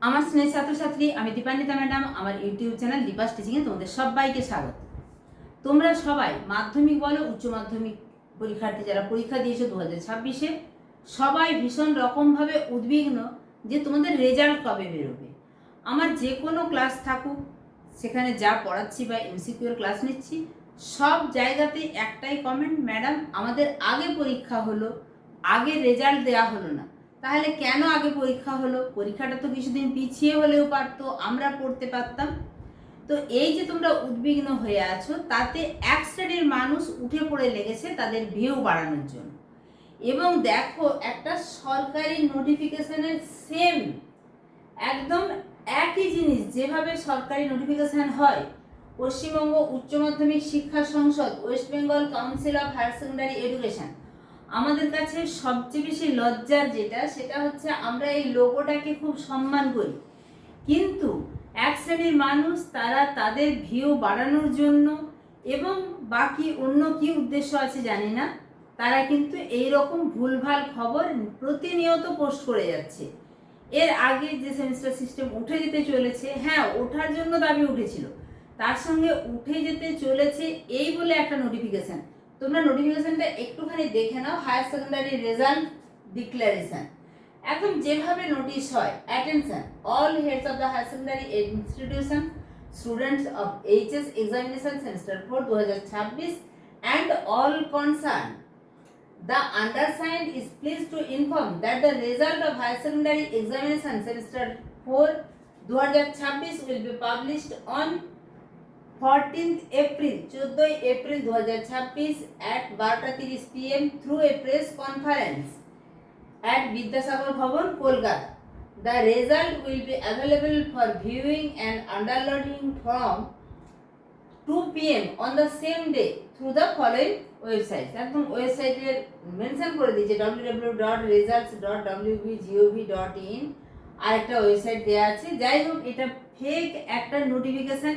আমার স্নেহ ছাত্রছাত্রী, আমি দীপান্বিতা ম্যাডাম। আমার ইউটিউব চ্যানেল দীপাস টিচিংয়ে তোমাদের সবাইকে স্বাগত। তোমরা সবাই মাধ্যমিক বলো উচ্চ মাধ্যমিক পরীক্ষার্থী যারা পরীক্ষা দিয়েছো 2026-এ, সবাই ভীষণ রকমভাবে উদ্বিগ্ন যে তোমাদের রেজাল্ট কবে বেরোবে। আমার যে কোনো ক্লাস থাকুক, সেখানে যা পড়াচ্ছি বা এমসিকিউর ক্লাস নিচ্ছি, সব জায়গাতেই একটাই কমেন্ট, ম্যাডাম আমাদের আগে পরীক্ষা হলো, আগে রেজাল্ট দেওয়া হলো না। তাহলে কেন আগে পরীক্ষা হলো? পরীক্ষাটা তো কিছুদিন পিছিয়ে হলেও পারতো, আমরা পড়তে পারতাম। তো এই যে তোমরা উদ্বিগ্ন হয়ে আছো, তাতে এক শ্রেণীর মানুষ উঠে পড়ে লেগেছে তাদের ভিউ বাড়ানোর জন্য। এবং দেখো, একটা সরকারি নোটিফিকেশনের সেম একদম একই জিনিস যেভাবে সরকারি নোটিফিকেশন হয়, পশ্চিমবঙ্গ উচ্চ মাধ্যমিক শিক্ষা সংসদ, West Bengal council of higher secondary education, আমাদের কাছে সবচেয়ে বেশি লজ্জার সেটা হচ্ছে আমরা এই লোগোটাকে খুব সম্মান করি, কিন্তু এক শ্রেণীর মানুষ তারা তাদের ভিউ বাড়ানোর জন্য এবং বাকি অন্য কি উদ্দেশ্য আছে জানি না, তারা কিন্তু এই রকম ভুলভাল খবর প্রতিনিয়ত পোস্ট করে যাচ্ছে। এর আগে যে সেমিস্টার সিস্টেম উঠে যেতে চলেছে, হ্যাঁ ওঠার জন্য দাবি উঠেছিল, তার সঙ্গে উঠে যেতে চলেছে এই বলে একটা নোটিফিকেশন। তোমরা নোটিফিকেশনটা একটুখানি দেখে নাও, হায়ার সেকেন্ডারি রেজাল্ট ডিক্লারেশন, একদম যেভাবে নোটিশ হয়, attention all heads of the higher secondary institution, students of HS examination semester 4 2026 and all concerned. The undersigned is pleased to inform that the result of higher secondary examination semester 4 2026 will be published on 14th April 14 April 2026 at 12:30 PM through a press conference at Vidyasagar Bhavan, Kolkata. The result will be available for viewing and underloading from 2 PM on the same day through the following websites. একদম ওয়েবসাইটে mention করে দিয়েছে www.results.wbgov.in, আর একটা website দেওয়া আছে। যাই হোক, এটা ফেক একটা নোটিফিকেশন,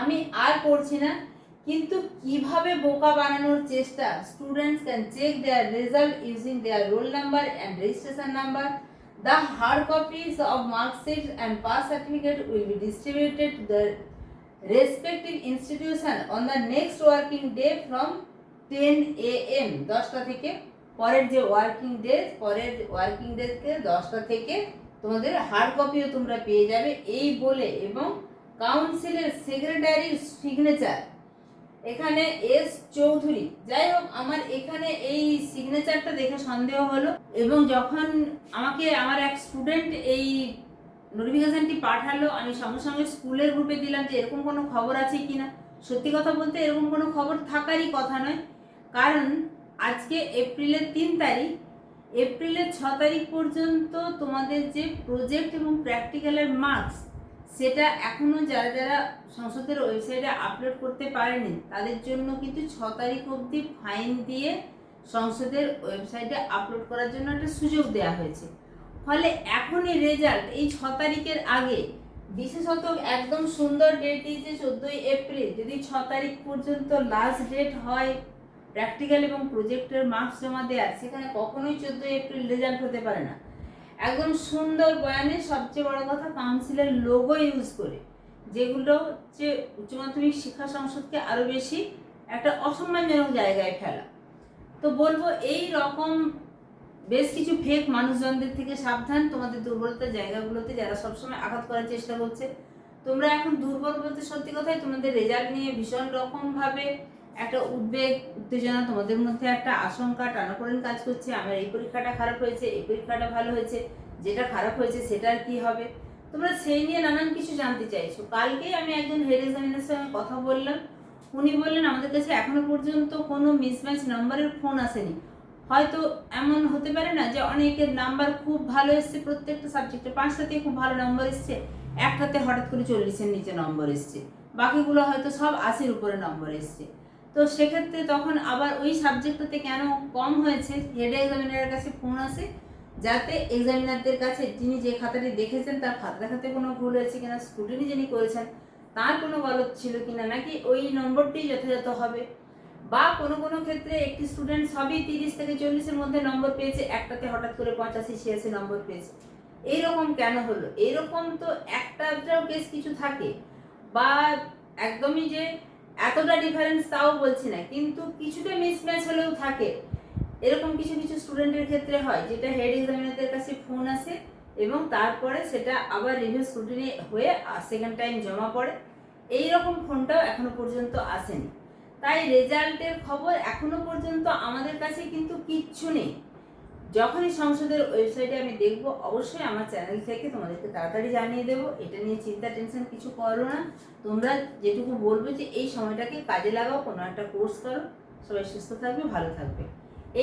আমি আর পড়ছি না। কিন্তু কিভাবে বোকা বানানোর চেষ্টা, students can check their result using their roll number and registration number. The hard copies of mark sheets and pass certificate will be distributed to the respective institution on the next working day from 10 AM 10টা থেকে। পরের যে working day, পরের working ডেকে 10টা থেকে তোমাদের hard কপিও তোমরা পেয়ে যাবে এই বলে, এবং কাউন্সিলের সেক্রেটারির সিগনেচার এখানে এস চৌধুরী। যাই হোক, আমার এখানে এই সিগনেচারটা দেখে সন্দেহ হলো, এবং যখন আমাকে আমার এক স্টুডেন্ট এই নোটিফিকেশনটি পাঠালো, আমি সঙ্গে সঙ্গে স্কুলের গ্রুপে দিলাম যে এরকম কোনো খবর আছে কি না। সত্যি কথা বলতে এরকম কোনো খবর থাকারই কথা নয়, কারণ আজকে এপ্রিলের 3 তারিখ, এপ্রিলের 6 তারিখ পর্যন্ত তোমাদের যে প্রজেক্ট এবং প্র্যাকটিক্যালের মার্কস, সেটা এখনও যারা যারা সংসদের ওয়েবসাইটে আপলোড করতে পারেনি তাদের জন্য কিন্তু 6 তারিখ অবধি ফাইন দিয়ে সংসদের ওয়েবসাইটে আপলোড করার জন্য একটা সুযোগ দেওয়া হয়েছে। ফলে এখনই রেজাল্ট এই 6 তারিখের আগে, বিশেষত একদম সুন্দর ডেট দিয়েছে 14 এপ্রিল, যদি 6 তারিখ পর্যন্ত লাস্ট ডেট হয় প্র্যাকটিক্যাল এবং প্রজেক্টের মার্কস জমা দেওয়ার, সেখানে কখনোই 14 এপ্রিল রেজাল্ট হতে পারে না। একদম সুন্দর বয়ানে, সবচেয়ে বড় কথা কাউন্সিলের লোগো ইউজ করে, যেগুলো হচ্ছে উচ্চ মাধ্যমিক শিক্ষা সংসদকে আরও বেশি একটা অসম্মানজনক জায়গায় ফেলা। তো বলবো, এই রকম বেশ কিছু ফেক মানুষজনদের থেকে সাবধান। তোমাদের দুর্বলতার জায়গাগুলোতে যারা সবসময় আঘাত করার চেষ্টা করছে, তোমরা এখন দুর্বল বলতে সত্যি কথাই তোমাদের রেজাল্ট নিয়ে ভীষণ রকমভাবে একটা উদ্বেগ উত্তেজনা, তোমাদের মধ্যে একটা আশঙ্কা টানাপোড়েন কাজ করছে। আমার এই পরীক্ষাটা খারাপ হয়েছে, এই পরীক্ষাটা ভালো হয়েছে, যেটা খারাপ হয়েছে সেটার কি হবে, তোমরা সেই নিয়ে নানান কিছু জানতে চাইছো। কালকেই আমি একজন হেড এক্সামিনারের সঙ্গে কথা বললাম, উনি বললেন আমাদের কাছে এখনো পর্যন্ত কোনো মিসম্যাচ নাম্বারের ফোন আসেনি। হয়তো এমন হতে পারে না যে অনেকের নাম্বার খুব ভালো এসছে, প্রত্যেকটা সাবজেক্টে 5টাতে খুব ভালো নম্বর এসছে, একটাতে হঠাৎ করে 40-এর নিচে নম্বর এসছে, বাকিগুলো হয়তো সব 80-র উপরে নম্বর এসছে। তো সেক্ষেত্রে তখন আবার ওই সাবজেক্টটাতে কেন কম হয়েছে, হেড এক্সামিনারের কাছে ফোন আসে, যাতে এক্সামিনারদের কাছে যিনি যে খাতাটি দেখেছেন তার খাতা দেখাতে কোনো ভুল হয়েছে কিনা, স্ক্রুটিনি যিনি করেছেন তার কোনো গলত ছিল কিনা, নাকি ওই নম্বরটি যথাযথ হবে, বা কোনো কোনো ক্ষেত্রে একটি স্টুডেন্ট সবই 30 থেকে 40-এর মধ্যে নম্বর পেয়েছে, একটাতে হঠাৎ করে 85-86 নম্বর পেয়েছে। এইরকম কেন হলো, এইরকম তো একটাও কেস কিছু থাকে, বা একদমই যে এতটা ডিফারেন্স তাও বলছি না, কিন্তু কিছুটা মিসম্যাচ হলেও থাকে। এরকম কিছু কিছু স্টুডেন্টের ক্ষেত্রে হয় যেটা হেড এক্সামিনারদের কাছে ফোন আসে এবং তারপরে সেটা আবার রিভিউ স্ক্রুটিনি হয়ে সেকেন্ড টাইম জমা পড়ে। এই রকম ফোনটাও এখনো পর্যন্ত আসেনি। তাই রেজাল্টের খবর এখনো পর্যন্ত আমাদের কাছে কিন্তু কিচ্ছু নেই। যখনই সংসদের ওয়েবসাইটে আমি দেখব অবশ্যই আমার চ্যানেল থেকে তোমাদেরকে তাড়াতাড়ি জানিয়ে দেবো। এটা নিয়ে চিন্তা টেনশন কিছু করো না। তোমরা যেটুকু বলবো যে এই সময়টাকে কাজে লাগাও, কোনো একটা কোর্স করো, সবাই সুস্থ থাকবে, ভালো থাকবে।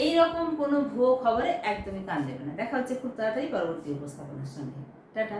এই রকম কোনো ভুয়ো খবরে একদমই কান দেবে না। দেখা হচ্ছে খুব তাড়াতাড়ি পরবর্তী উপস্থাপনার সঙ্গে। টাটা।